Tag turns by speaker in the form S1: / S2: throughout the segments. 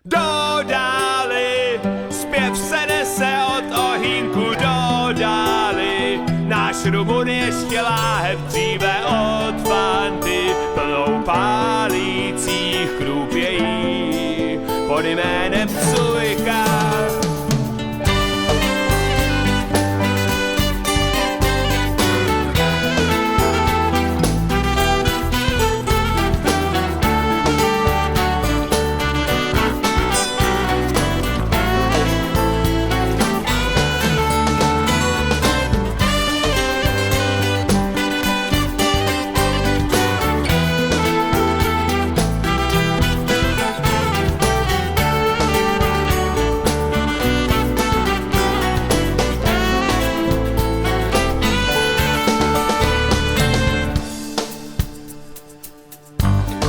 S1: Do dály, zpěv se nese od ohýnku do dály. Náš Rumun ještě láhev dříve od fanty, plnou pálících chrupějí pod jménem Cujka.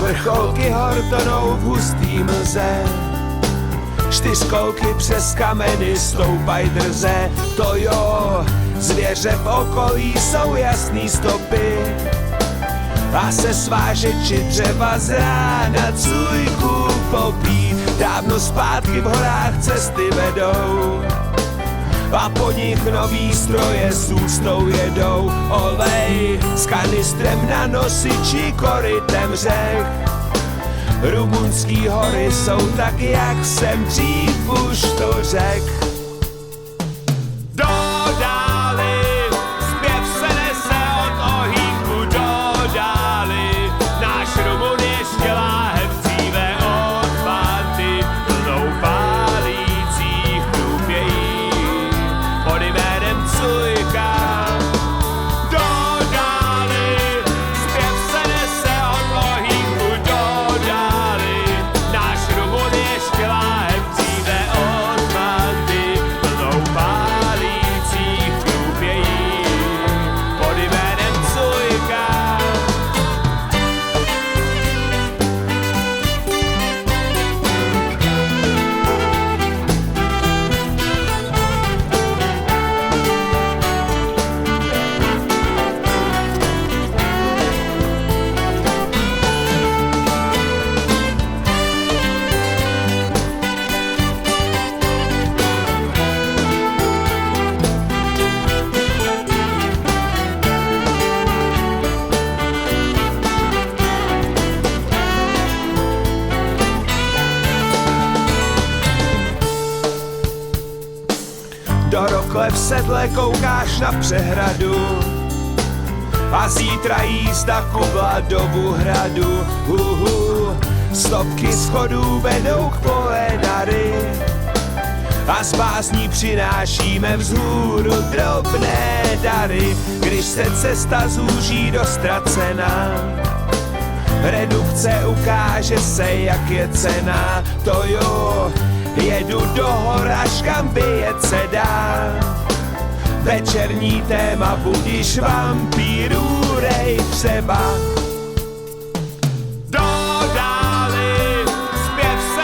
S2: Vrcholky hor tonou v hustý mlze, čtyřkolky přes kameny stoupaj drze. To jo, zvěře v okolí jsou jasný stopy a se svážeči dřeva z rána Cujku popí. Dávno zpátky v horách cesty vedou a po nich nový stroje s úctou jedou. Olej s kanistrem na nosiči korytem řek. Rumunský hory jsou tak, jak jsem dřív už to řek.
S1: Do dály, zpěv se nese od ohýnku do dály. Náš Rumun ještě láhev dříve od fanty, plnou pálících chrupějí pod jménem Cujka. Do dály, zpěv se nese od ohýnku do dály. Náš Rumun ještě láhev dříve od fanty, plnou pálících chrupějí pod jménem Cujka.
S2: Do rokle v sedle koukáš na přehradu a zítra jízda ku Vladovu hradu. Stopky schodů vedou k Poledary a z bázní přinášíme vzhůru drobné dary. Když se cesta zúží do ztracena, redukce ukáže se, jak je cena. To jo, jedu do hor, až kam vyjet se dá. Večerní téma budíš vampírů, rej třeba.